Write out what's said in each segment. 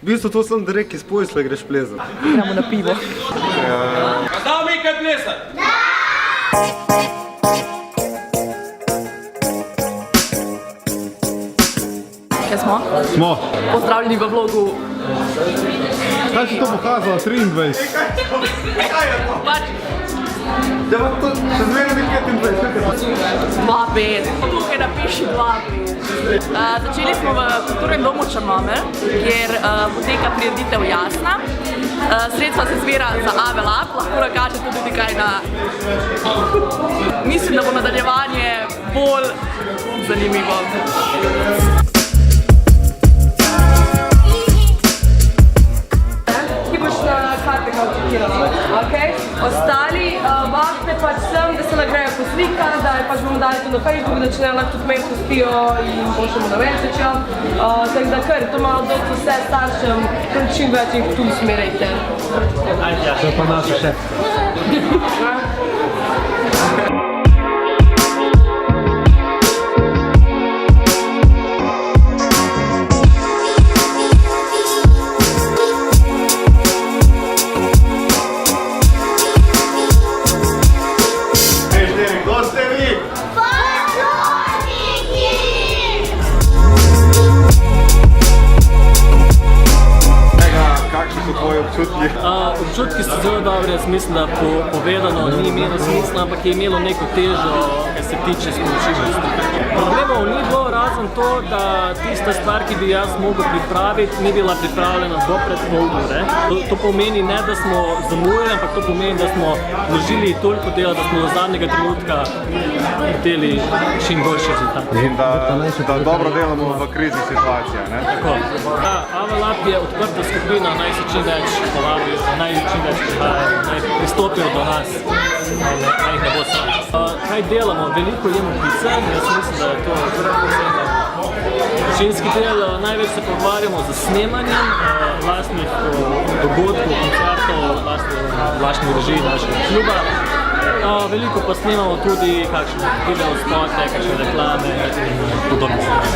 V bistvu to sem direkt iz Pojsla greš plezat. Gremo na pivo. Znamo mi kaj plesat? Da! Kaj smo? Smo. Pozdravljeni v vlogu. Kaj si to pokazala? 23. Kaj je to? Pač. Da vam to še zmeraj nekaj 25. 2-5. Tukaj napiši 2-5. Začeli smo v Kulturnem domu Črnomelj, kjer poteka prireditev Jasna. Sredstva se zbira za Ave Lab, lahko nakažete tudi kaj na... Mislim, da bo nadaljevanje bolj zanimivo. Ostali vabite pač sem, da se nagrejo poslika, da je pač bomo dali to na Facebook, da če ne lahko tudi meni pustijo in pošljemo na Mesečo. Tako da kar, to malo doti vse staršem, čim več jih tu usmerajte. Ajde, to je pa naša šef. Občutki so zelo dobre, jaz mislim, da povedano ni imelo smisla, ampak je imelo neko težo, kar se tiče sporočilnosti. Problemov ni bilo razen to, da tista stvar, ki bi jaz mogel pripraviti, ni bila pripravljena do pred pol ure. To pomeni ne, da smo zamujali, ampak to pomeni, da smo vložili toliko dela, da smo do zadnjega trenutka hoteli čim boljši rezultat. In da dobro delamo v kriznih situacijah, ne? Tako. Ave Lab je odprta skupina, naj se čim več povabijo, naj čim več prihajajo, naj pristopijo do nas, naj jih ne bo sram. Kaj delamo? Veliko jemo pice, jaz mislim, da je to družinski del. Največ se pogovarjamo z snemanjem vlastnih dogodkov, koncertov, vlastnih režij našega kluba. Veliko pa snemamo tudi kakšne video spote, kakšne reklame in podobne stvari.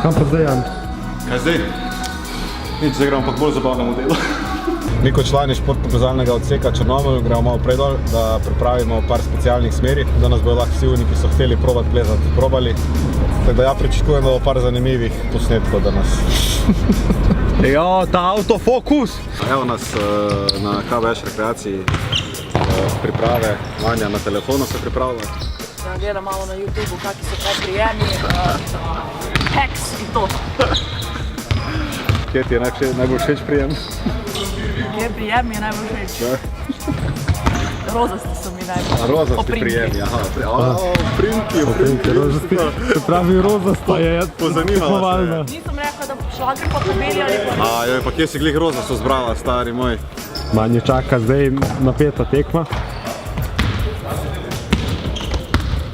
Kam pa zdaj, Jan? Kaj zdaj? Nič, zdaj gremo pa k bolj zabavnemu delu. Mi kot člani športno-plezalnega odseka Črnomelj gremo malo predol, da pripravimo par specialnih smeri, da nas bodo lahko vsi oni, ki so hteli probati plezati, probali. Tako da ja pričakujem, da bo par zanimivih posnetkov danes. Ja, ta autofokus! Evo nas na KBŠ rekreaciji priprave, Vanja na telefonu se pripravlja. Ja, gledam malo na YouTubeu, kakvi so kaj prijemi, heks in to. Kje ti je najbolj všeč prijem? Kje prijem mi je najbolj všeč? Rozasti so mi najbolj. Rozasti prijem, aha. Oprinki. Rozasti. Se pravi, rozasta je pozanivala se. Nisem rekla, da šlager pa pobeli ali pa... Pa kje si glih rozasto zbrala, stari moj? Manje čaka zdaj napeta tekma.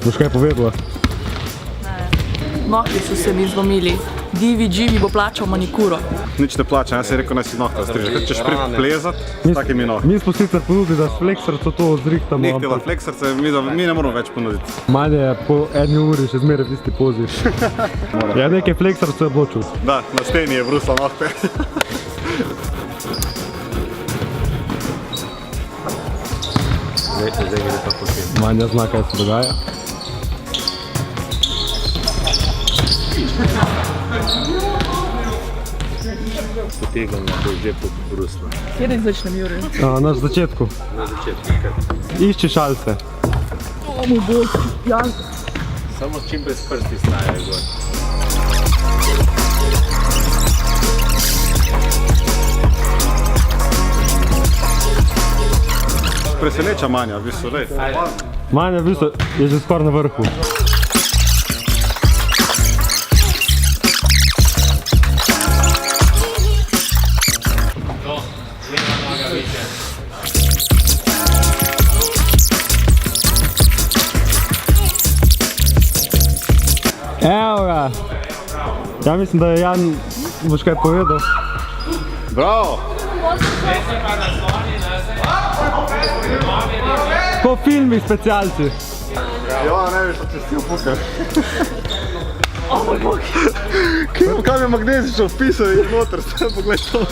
Boš kaj povedala? Ne. Nohti so se mi zlomili. Divi Dživi bo plačal manikuro. Nič ne plačam, jaz sem rekel, naj si nohta striže. Če ćeš priti plezat, s takimi nohti. Mi smo sicer ponudili, da s flekserco to zrihtamo. Nekaj da flekserce, mi ne moramo več ponuditi. Manje je po 1 uri še zmeraj v isti pozi. Ja, nekaj flekserco je bilo čut. Da, na steni je brusla nohte. Zdaj gre pa potem. Manja zna, kaj se dogaja. Potegam na to že po brusla. Kje da začnem, Jure? Na začetku. Na začetku, kaj? Išči šalce. O, moj bog, ja. Samo čim brez prsti stajajo gor. Preseneča Manja, v bistvu, res. Manja, v bistvu, je že skoraj na vrhu. Evo ga! Ja mislim, da je Jan, boš kaj povedal. Bravo! Po filmih specialci. Ja, ne veš, če si opukaš. O moj bog. Kam je magnezično vpisal in noter, sve pogled to.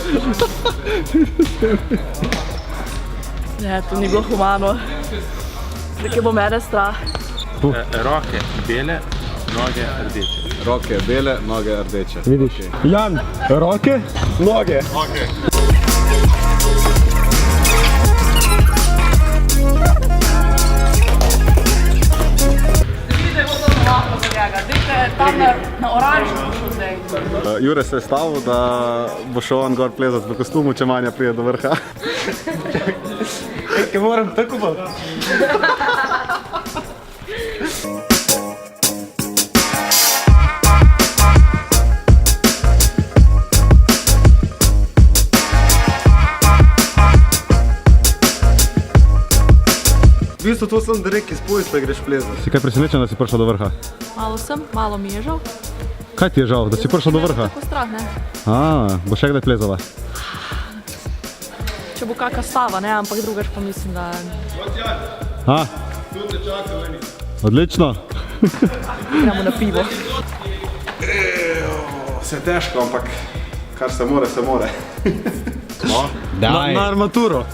Ne, to ni bilo humano. Zdaj bo mene strah. Roke bele, noge rdeče. Roke bele, noge rdeče. Vidiš? Jan, roke, noge. Tam na oranžno šel zdaj. Jure se je stavil, da bo šel on gor plezati v kostumu, če Manja pride do vrha. Kaj moram tako pa? V bistvu to sem direkt iz pojstva greš plezati. Si kaj presenečen, da si prišel do vrha? Malo sem, malo mi je žal. Kaj ti je žal, da si prišel do vrha? Tako strah, ne? Bo še kdaj plezala? Če bo kakšna stava, ne, ampak drugač pa mislim, da... Odlično. Gremo na pivo. Vse težko, ampak kar se more, se more. Na armaturo.